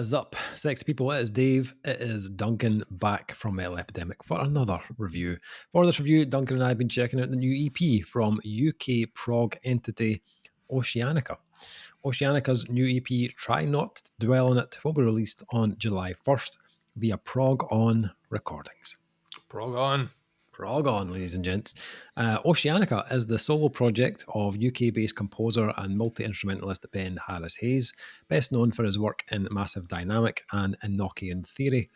What is up, sexy people? It is Dave. It is Duncan back from Metal Epidemic for another review. For this review, Duncan and I have been checking out the new EP from UK prog entity Oceanica. Oceanica's new EP, Try Not to Dwell on It, will be released on July 1st via Prog On Recordings. Prog On. Prog On, ladies and gents. Oceanica is the solo project of UK-based composer and multi-instrumentalist Ben Harris Hayes, best known for his work in Massive Dynamic and Enochian Theory.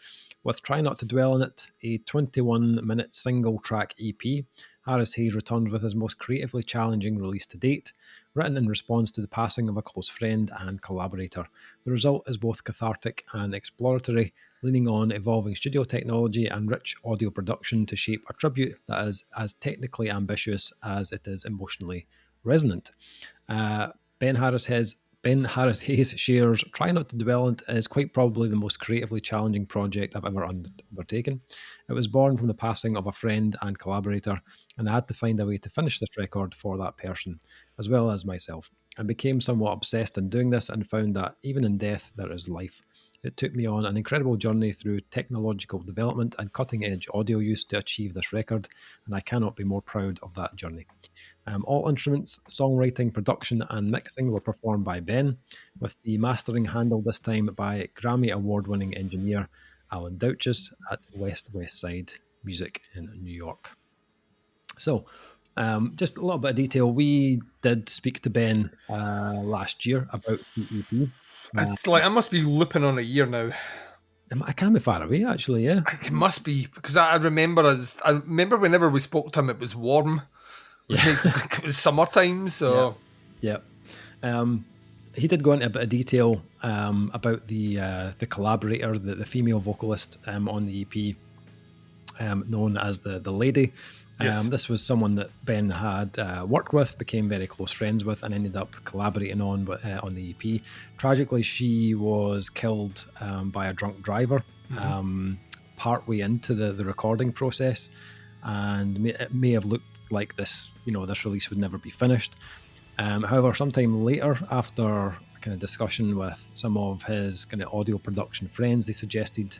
With Try Not to Dwell on It, a 21-minute single-track EP, Harris Hayes returned with his most creatively challenging release to date, written in response to the passing of a close friend and collaborator. The result is both cathartic and exploratory, leaning on evolving studio technology and rich audio production to shape a tribute that is as technically ambitious as it is emotionally resonant. Ben Harris Hayes shares, Try Not to Dwell on It is quite probably the most creatively challenging project I've ever undertaken. It was born from the passing of a friend and collaborator, and I had to find a way to finish this record for that person, as well as myself. I became somewhat obsessed in doing this and found that even in death there is life. It took me on an incredible journey through technological development and cutting-edge audio use to achieve this record, and I cannot be more proud of that journey. All instruments, songwriting, production, and mixing were performed by Ben, with the mastering handled this time by Grammy Award-winning engineer Alan Douches at West Side Music in New York. So, just a little bit of detail. We did speak to Ben last year about the EP. It's like I must be looping on a year now. I can be far away, actually. Yeah, It must be because I remember whenever we spoke to him, it was warm. Which makes me think it was summertime. So yeah. He did go into a bit of detail about the collaborator, the female vocalist on the EP, known as the Lady. Yes. This was someone that Ben had worked with, became very close friends with, and ended up collaborating on the EP. Tragically, she was killed by a drunk driver partway into the recording process, and it may have looked like this release would never be finished. However, sometime later, after a kind of discussion with some of his kind of audio production friends, they suggested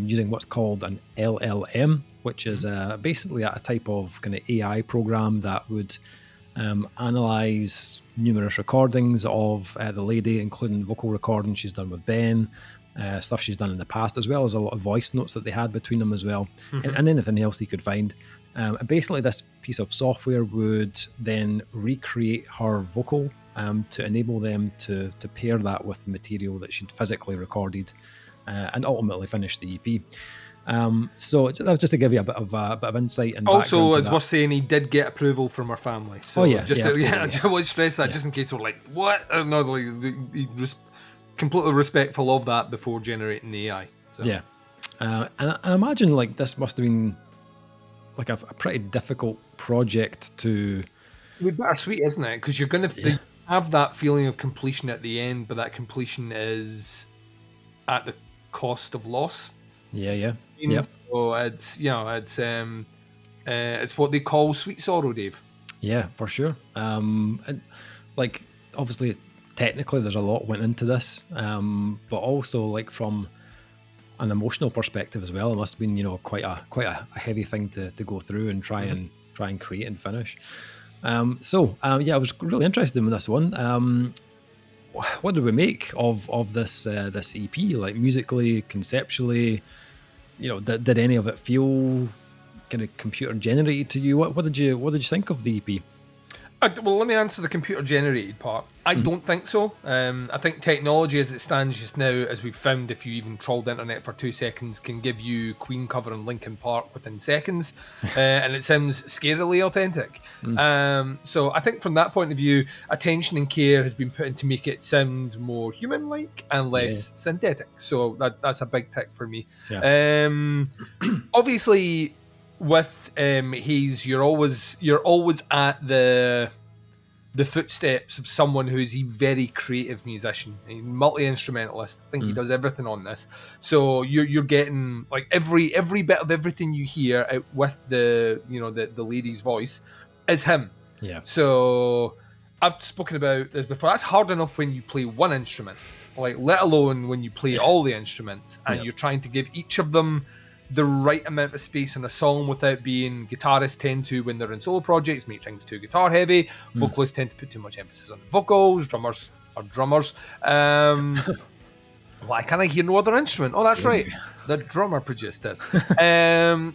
using what's called an LLM, which is basically a type of kind of AI program that would analyze numerous recordings of the Lady, including vocal recordings she's done with Ben, stuff she's done in the past, as well as a lot of voice notes that they had between them as well, and anything else he could find. And basically, this piece of software would then recreate her vocal to enable them to pair that with the material that she'd physically recorded and ultimately finish the EP. So that was just to give you a bit of insight. And also, it's worth saying he did get approval from her family. So I want to stress that just in case we're like, what? No, he was completely respectful of that before generating the AI. So. Yeah, and I imagine like this must have been like a pretty difficult project to. It would be bittersweet, isn't it? Because you're going to have that feeling of completion at the end, but that completion is at the cost of loss. Yeah. So it's what they call sweet sorrow, Dave. Yeah, for sure. And like obviously, technically, there's a lot went into this, but also like from an emotional perspective as well, it must have been quite a heavy thing to go through and try and create and finish. I was really interested in this one. What did we make of this EP? Like musically, conceptually, did any of it feel kind of computer generated to you? What did you think of the EP? Well, let me answer the computer generated part. I don't think so. I think technology as it stands just now, as we've found if you even troll the internet for 2 seconds, can give you Queen covering Linkin Park within seconds, and it sounds scarily authentic. So I think from that point of view, attention and care has been put in to make it sound more human-like and less synthetic. So that's a big tick for me. Yeah. Obviously, with you're always at the footsteps of someone who's a very creative musician, a multi-instrumentalist. I think he does everything on this. So you're getting like every bit of everything you hear out with the lady's voice is him. Yeah. So I've spoken about this before. That's hard enough when you play one instrument, like let alone when you play all the instruments and you're trying to give each of them the right amount of space in a song without being. Guitarists tend to, when they're in solo projects, make things too guitar heavy. Vocalists tend to put too much emphasis on the vocals. Drummers are drummers. Why can't I hear no other instrument? Oh, that's right. The drummer produced this.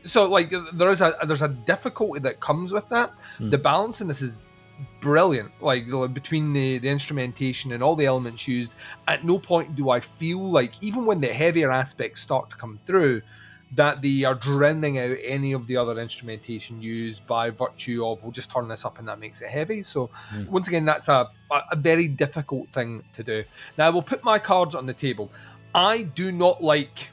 So like there's a difficulty that comes with that. The balance in this is brilliant. Like between the instrumentation and all the elements used, at no point do I feel like, even when the heavier aspects start to come through, that they are drowning out any of the other instrumentation used by virtue of, we'll just turn this up and that makes it heavy. So once again, that's a very difficult thing to do. Now I will put my cards on the table. I do not like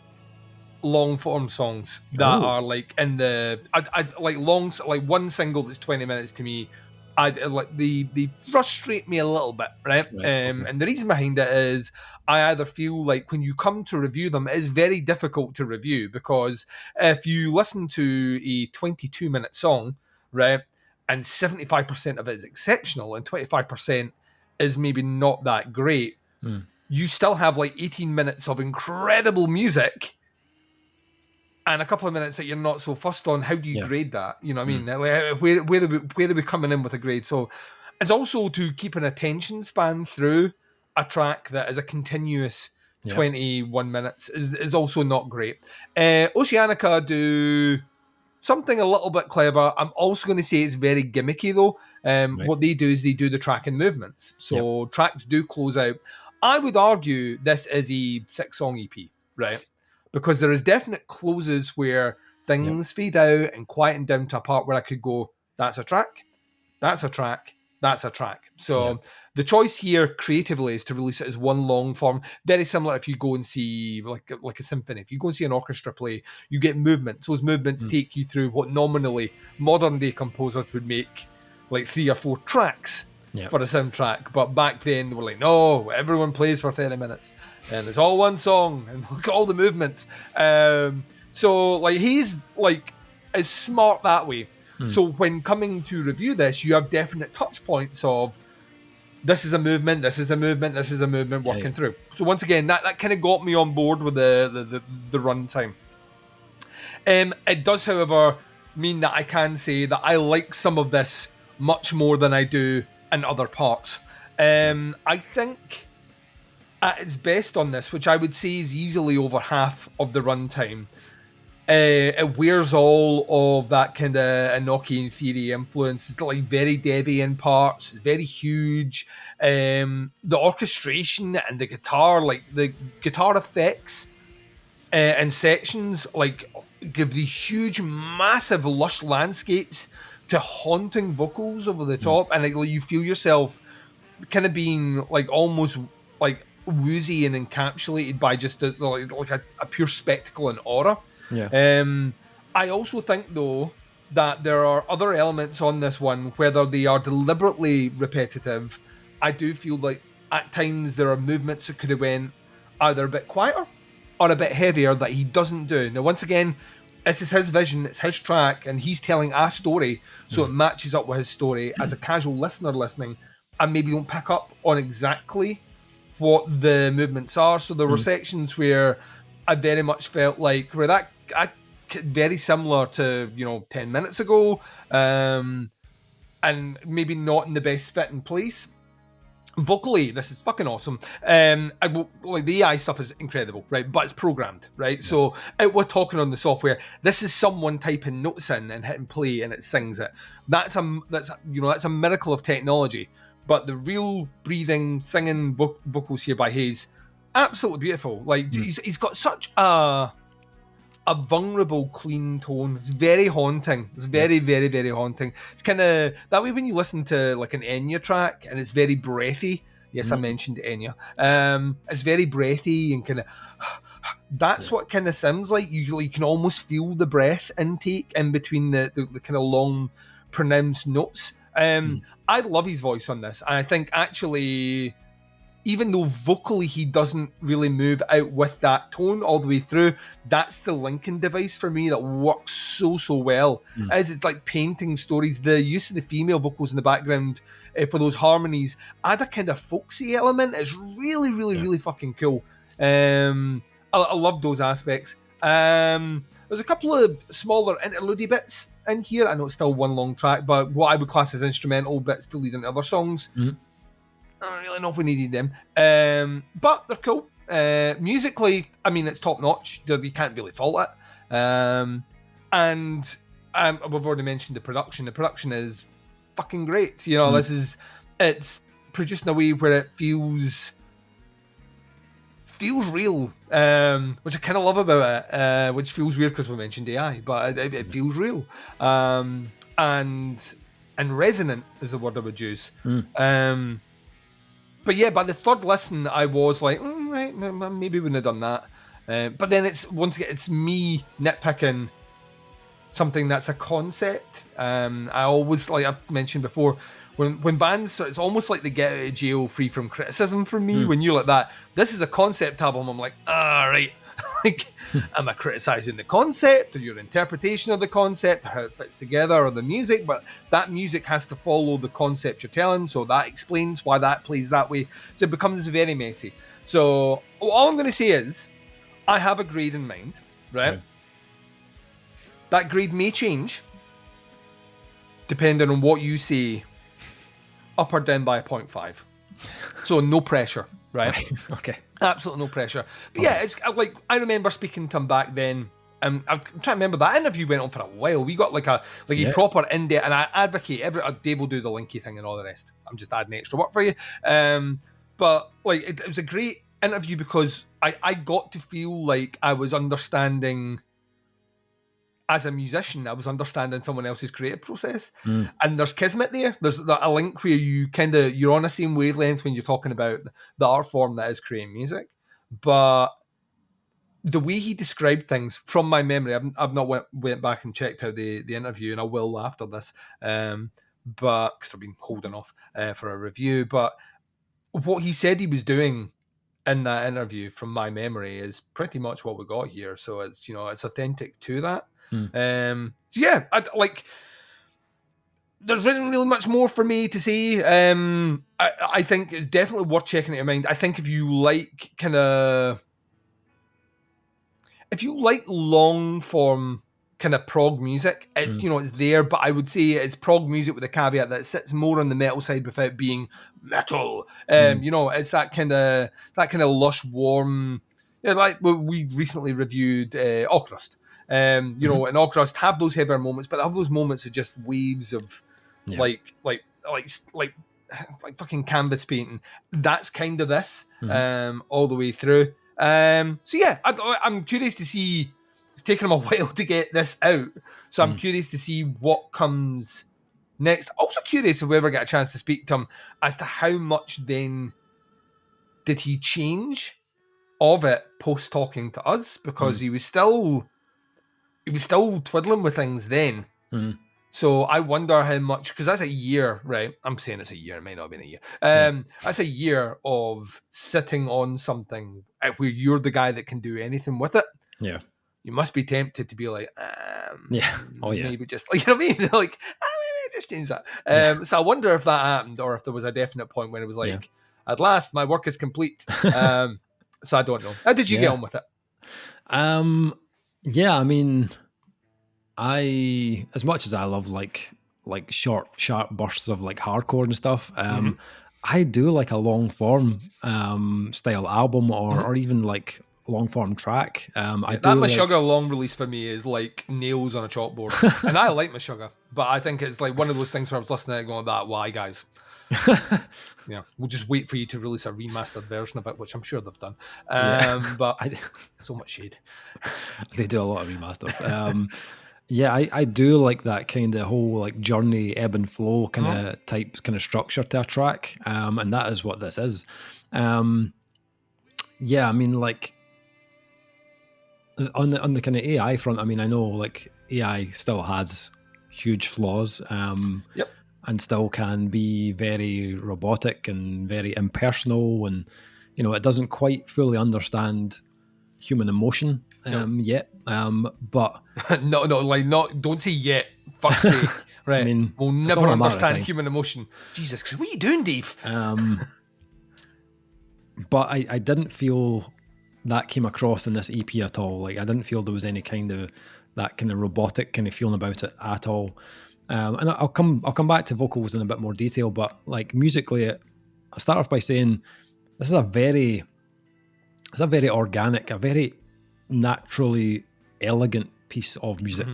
long form songs that are like in the I like long, like one single that's 20 minutes to me. I like they frustrate me a little bit, right? And the reason behind it is I either feel like when you come to review them, it is very difficult to review, because if you listen to a 22-minute song, right, and 75% of it is exceptional and 25% is maybe not that great, you still have like 18 minutes of incredible music and a couple of minutes that you're not so fussed on. How do you grade that? You know what I mean? Where are we coming in with a grade? So it's also to keep an attention span through a track that is a continuous 21 minutes is also not great. Oceanica do something a little bit clever. I'm also going to say it's very gimmicky though. What they do is they do the track and movements. So tracks do close out. I would argue this is a 6-song EP, right? Because there is definite closes where things fade out and quieten down to a part where I could go, that's a track, that's a track, that's a track. So the choice here creatively is to release it as one long form. Very similar if you go and see like a symphony. If you go and see an orchestra play, you get movements. Those movements take you through what nominally modern day composers would make like 3 or 4 tracks for a soundtrack. But back then they were like, no, everyone plays for 30 minutes. And it's all one song, and look at all the movements. So like he's like is smart that way. So when coming to review this, you have definite touch points of this is a movement, this is a movement, this is a movement working through. So once again, that kind of got me on board with the runtime. It does, however, mean that I can say that I like some of this much more than I do in other parts. I think at its best on this, which I would say is easily over half of the runtime, it wears all of that kind of Enochian theory influence. It's like very Devi in parts, it's very huge. The orchestration and the guitar, like the guitar effects and sections, like give these huge, massive, lush landscapes to haunting vocals over the top, and like you feel yourself kind of being like almost like woozy and encapsulated by just like a pure spectacle and aura. I also think though that there are other elements on this one, whether they are deliberately repetitive. I do feel like at times there are movements that could have went either a bit quieter or a bit heavier that he doesn't do. Now once again, this is his vision, it's his track, and he's telling a story, so it matches up with his story. As a casual listener listening, I maybe don't pick up on exactly what the movements are. So there were sections where I very much felt like very similar to 10 minutes ago, and maybe not in the best fitting place. Vocally, this is fucking awesome. Like the AI stuff is incredible, right? But it's programmed, right? So we're talking on the software. This is someone typing notes in and hitting play, and it sings it. That's a miracle of technology. But the real breathing, singing vocals here by Hayes, absolutely beautiful. Like he's got such a vulnerable, clean tone. It's very haunting. It's very, very, very haunting. It's kind of that way when you listen to like an Enya track and it's very breathy. Yes, I mentioned Enya. It's very breathy and kind of. That's what kind of sounds like. You can almost feel the breath intake in between the kind of long, pronounced notes. I love his voice on this. I think actually even though vocally he doesn't really move out with that tone all the way through, that's the linking device for me that works so well. As it's like painting stories, the use of the female vocals in the background for those harmonies add a kind of folksy element. It's really fucking cool. I love those aspects. There's a couple of smaller interlude bits in here. I know it's still one long track, but what I would class as instrumental bits to lead into other songs. I don't really know if we needed them. But they're cool. Musically, I mean, it's top notch. You can't really fault it. And we've already mentioned the production. The production is fucking great. You know, it's produced in a way where it feels real, which I kind of love about it, which feels weird because we mentioned AI, but it feels real. And resonant is the word I would use. But yeah, by the third listen, I was like, right, maybe we wouldn't have done that. But then it's me nitpicking something that's a concept. I always, like I've mentioned before, when bands, it's almost like they get out of jail free from criticism from me. When you're like that, this is a concept album, I'm like, right. Like, am I criticizing the concept or your interpretation of the concept or how it fits together or the music? But that music has to follow the concept you're telling, so that explains why that plays that way. So it becomes very messy. So all I'm going to say is I have a grade in mind, right? Okay. That grade may change depending on what you say, up or down by a 0.5. So no pressure, right? Okay. Absolutely no pressure. But yeah, it's like, I remember speaking to him back then, and I'm trying to remember, that interview went on for a while. We got like a proper in-depth, and I advocate, Dave will do the linky thing and all the rest. I'm just adding extra work for you. But like, it was a great interview because I got to feel like I was understanding, as a musician, I was understanding someone else's creative process. And there's kismet there. There's a link where you're on the same wavelength when you're talking about the art form that is creating music. But the way he described things, from my memory, I've not went back and checked out the interview, and I will after this, but because I've been holding off for a review. But what he said he was doing in that interview, from my memory, is pretty much what we got here. So it's, it's authentic to that. So yeah, there isn't really much more for me to say. I think it's definitely worth checking out your mind. I think if you like long form kind of prog music, it's it's there, but I would say it's prog music with a caveat that it sits more on the metal side without being metal. It's that kind of lush, warm. Like we recently reviewed Ocrust. And Ocrust have those heavier moments, but have those moments of just waves of like fucking canvas painting. That's kind of this all the way through. So yeah, I'm curious to see. It's taken them a while to get this out, so I'm curious to see what comes next. Also curious if we ever get a chance to speak to him as to how much then did he change of it post talking to us, because he was still twiddling with things then. So I wonder how much, because that's a year, right? I'm saying it's a year. It might not have been a year. That's a year of sitting on something where you're the guy that can do anything with it. Yeah. You must be tempted to be like, maybe just, you know what I mean? Like, maybe just change that. So I wonder if that happened, or if there was a definite point when it was like, at last, my work is complete. So I don't know. How did you get on with it? Yeah, I mean, as much as I love like short, sharp bursts of like hardcore and stuff, I do like a long form style album, or even like long form track. That Meshuggah long release for me is like nails on a chalkboard, and I like Meshuggah, but I think it's like one of those things where I was listening to it going, "That why, guys." Yeah, we'll just wait for you to release a remastered version of it, which I'm sure they've done. But so much shade. They do a lot of remaster. I do like that kind of whole like journey, ebb and flow kind of structure to a track, and that is what this is. I mean, like on the kind of AI front, I mean, I know like AI still has huge flaws. and still can be very robotic and very impersonal, and it doesn't quite fully understand human emotion No. yet. But no, don't say yet. Fuck's sake. Right. I mean, we'll it's never only a matter of understand time. human emotion. Jesus Christ, what are you doing, Dave? But I didn't feel that came across in this EP at all. Like, I didn't feel there was any kind of that kind of robotic kind of feeling about it at all. And I'll come back to vocals in a bit more detail, but like musically, I'll start off by saying this is a very organic, a very naturally elegant piece of music.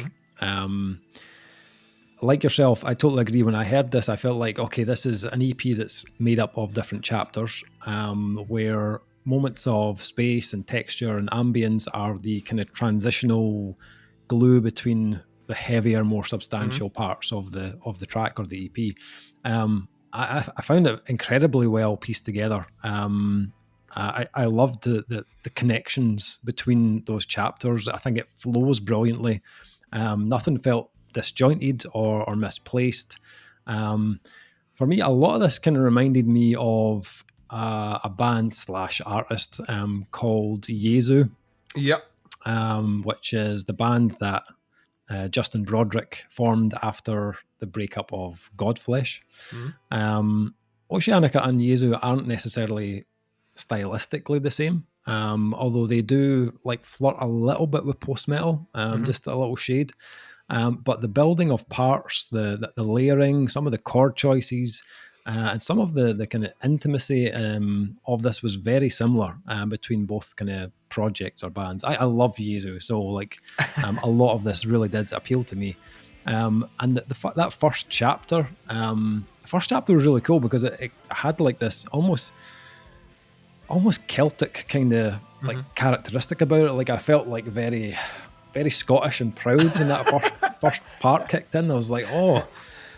Like yourself, I totally agree. When I heard this, I felt like, okay, this is an EP that's made up of different chapters, where moments of space and texture and ambience are the kind of transitional glue between the heavier, more substantial parts of the track or the EP. I found it incredibly well pieced together. I loved the connections between those chapters. I think it flows brilliantly. Nothing felt disjointed or misplaced. For me, a lot of this kind of reminded me of a band / artist called Jesu. Yep. Which is the band that Justin Broderick formed after the breakup of Godflesh. Oceanica and Jesu aren't necessarily stylistically the same, although they do like flirt a little bit with post-metal, just a little shade. But the building of parts, the layering, some of the chord choices, and some of the kind of intimacy of this was very similar between both kind of projects or bands. I love Jesu, so like a lot of this really did appeal to me. And that first chapter, was really cool because it had like this almost Celtic kind of like characteristic about it. Like I felt like very, very Scottish and proud when that first part kicked in. I was like, oh,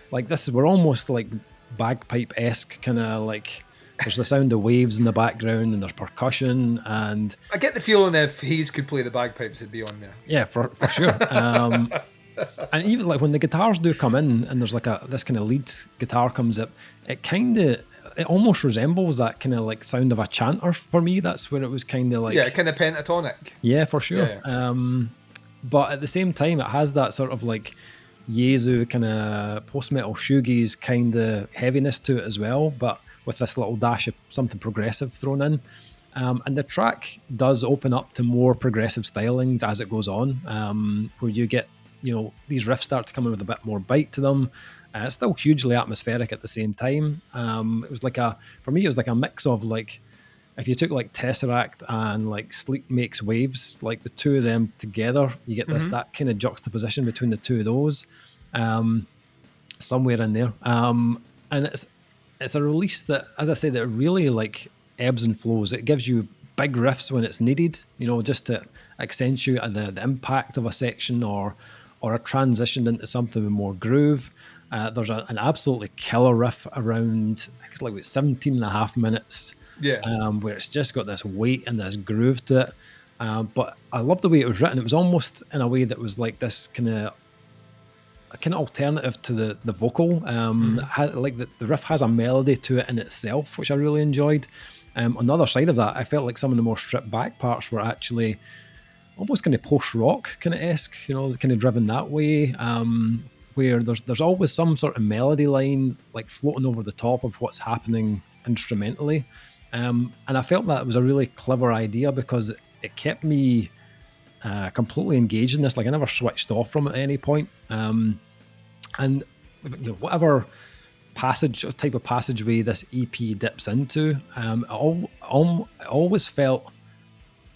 like we're almost like bagpipe-esque kind of like, there's the sound of waves in the background and there's percussion, and I get the feeling if Hayes could play the bagpipes, it'd be on there. Yeah, for sure. And even like when the guitars do come in and there's like this kind of lead guitar comes up, it almost resembles that kind of like sound of a chanter for me. That's where it was kind of like, yeah, kind of pentatonic. Yeah, for sure. Yeah. But at the same time, it has that sort of like Jesu kind of post-metal shoegaze kind of heaviness to it as well, but with this little dash of something progressive thrown in. And the track does open up to more progressive stylings as it goes on, where you get, these riffs start to come in with a bit more bite to them. It's still hugely atmospheric at the same time. It was like for me, it was like a mix of like, if you took like Tesseract and like Sleep Makes Waves, like the two of them together, you get that kind of juxtaposition between the two of those, somewhere in there. And it's a release that, as I said, it really like ebbs and flows. It gives you big riffs when it's needed, just to accentuate the impact of a section or a transition into something with more groove. There's an absolutely killer riff around, I think it's like 17 and a half minutes. Yeah. Where it's just got this weight and this groove to it. But I love the way it was written. It was almost in a way that was like this kind of alternative to the vocal. Like the riff has a melody to it in itself, which I really enjoyed. On the other side of that, I felt like some of the more stripped back parts were actually almost kind of post-rock kind of esque, kind of driven that way. Where there's always some sort of melody line like floating over the top of what's happening instrumentally. And I felt that was a really clever idea because it kept me completely engaged in this. Like I never switched off from it at any point. And whatever type of passageway this EP dips into, it always felt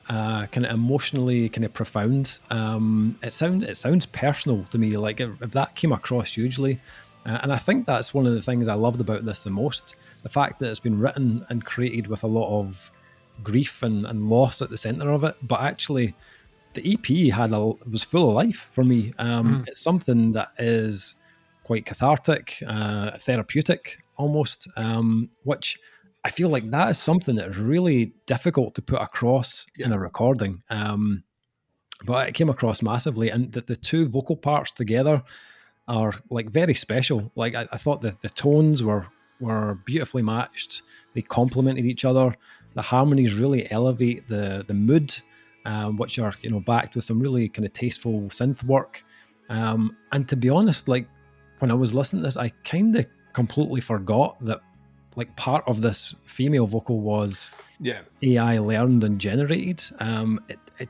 kind of emotionally kind of profound. It sounds personal to me. Like if that came across hugely. And I think that's one of the things I loved about this the most. The fact that it's been written and created with a lot of grief and loss at the centre of it. But actually, the EP was full of life for me. It's something that is quite cathartic, therapeutic almost, which I feel like that is something that is really difficult to put across in a recording. But it came across massively. And the two vocal parts together, are like very special. Like I thought that the tones were beautifully matched. They complemented each other. The harmonies really elevate the mood, which are backed with some really kind of tasteful synth work. And to be honest, like when I was listening to this, I kind of completely forgot that like part of this female vocal was AI learned and generated. It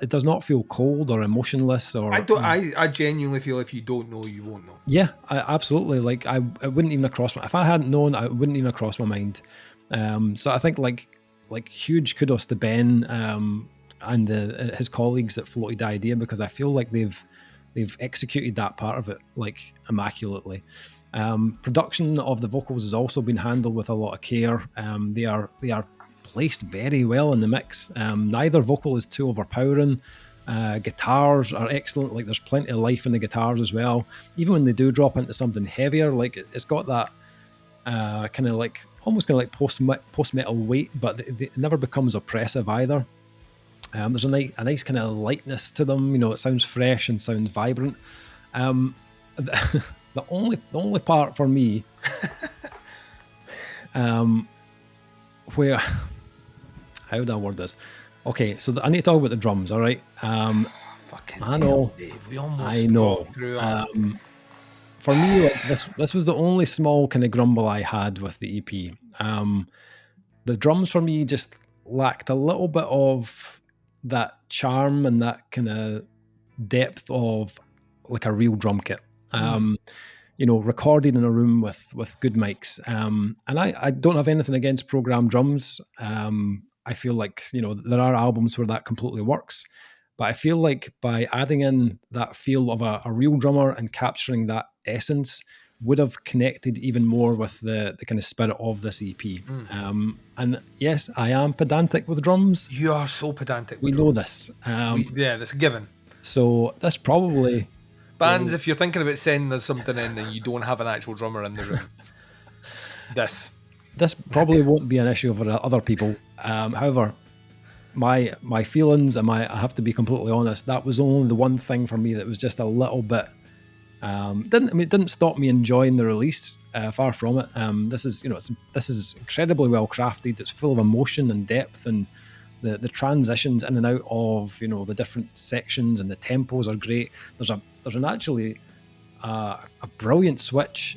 does not feel cold or emotionless or I genuinely feel if you don't know, you won't know. Yeah, absolutely. Like it wouldn't even have crossed my, if I hadn't known, I wouldn't even have crossed my mind. So I think like huge kudos to Ben and his colleagues that floated the idea, because I feel like they've executed that part of it like immaculately. Production of the vocals has also been handled with a lot of care. They are placed very well in the mix. Neither vocal is too overpowering. Guitars are excellent. Like there's plenty of life in the guitars as well. Even when they do drop into something heavier, like it's got that kind of like almost kind of like post metal weight, but it never becomes oppressive either. There's a nice kind of lightness to them. It sounds fresh and sounds vibrant. The only part for me, where how do I word this? Okay, so I need to talk about the drums. All right. Fucking I know, hell, Dave. We almost got through that. For me, like this was the only small kind of grumble I had with the EP. The drums for me just lacked a little bit of that charm and that kind of depth of like a real drum kit. Recorded in a room with good mics. And I don't have anything against programmed drums. I feel like, there are albums where that completely works. But I feel like by adding in that feel of a real drummer and capturing that essence would have connected even more with the kind of spirit of this EP. And yes, I am pedantic with drums. You are so pedantic with we drums. know this. That's a given. So this probably... Bands, if you're thinking about sending us something in and you don't have an actual drummer in the room, this probably won't be an issue for other people. However, my feelings and I have to be completely honest, that was only the one thing for me that was just a little bit it didn't stop me enjoying the release, far from it. This is incredibly well crafted. It's full of emotion and depth, and the transitions in and out of the different sections and the tempos are great. There's a brilliant switch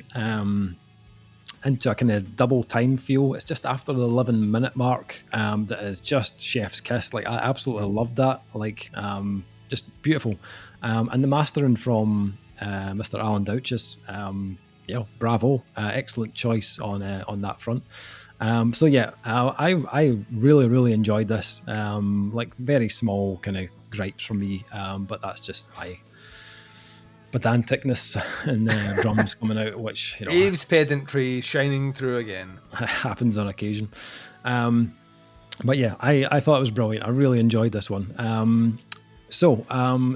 into a kind of double time feel. It's just after the 11-minute mark that is just chef's kiss. Like I absolutely loved that. Like just beautiful. And the mastering from Mr. Alan Douches, bravo, excellent choice on that front. So yeah, I really, really enjoyed this. Like very small kind of gripes from me, but that's just my pedanticness and drums coming out, which Dave's pedantry shining through again. Happens on occasion. But yeah, I thought it was brilliant. I really enjoyed this one. So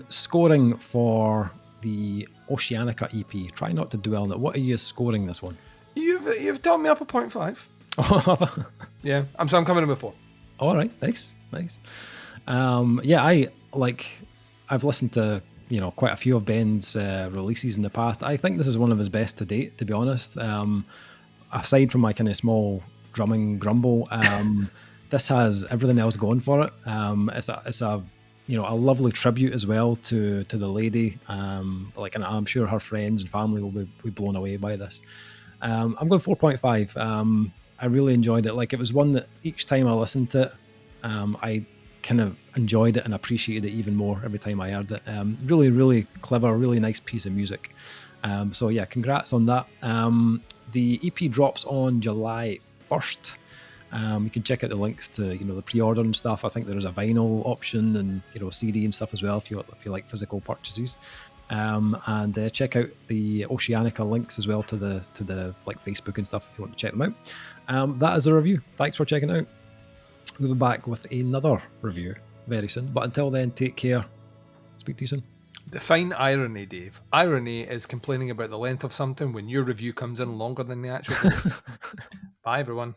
scoring for the Oceanica EP. Try not to dwell on it. What are you scoring this one? You've done me up a 0.5. Yeah, I'm coming in with 4. All right, nice. I've listened to quite a few of Ben's releases in the past. I think this is one of his best to date, to be honest. Aside from my kind of small drumming grumble, this has everything else going for it. It's a lovely tribute as well to the lady. And I'm sure her friends and family will be blown away by this. I'm going 4.5. I really enjoyed it. Like it was one that each time I listened to it, I kind of enjoyed it and appreciated it even more every time I heard it. Really, really clever, really nice piece of music. So yeah, congrats on that. The EP drops on July 1st. You can check out the links to the pre-order and stuff. I think there is a vinyl option and CD and stuff as well if you like physical purchases. And check out the Oceanica links as well to the like Facebook and stuff if you want to check them out. That is a review. Thanks for checking it out. We'll be back with another review very soon. But until then, take care. Speak to you soon. Define irony, Dave. Irony is complaining about the length of something when your review comes in longer than the actual release. Bye, everyone.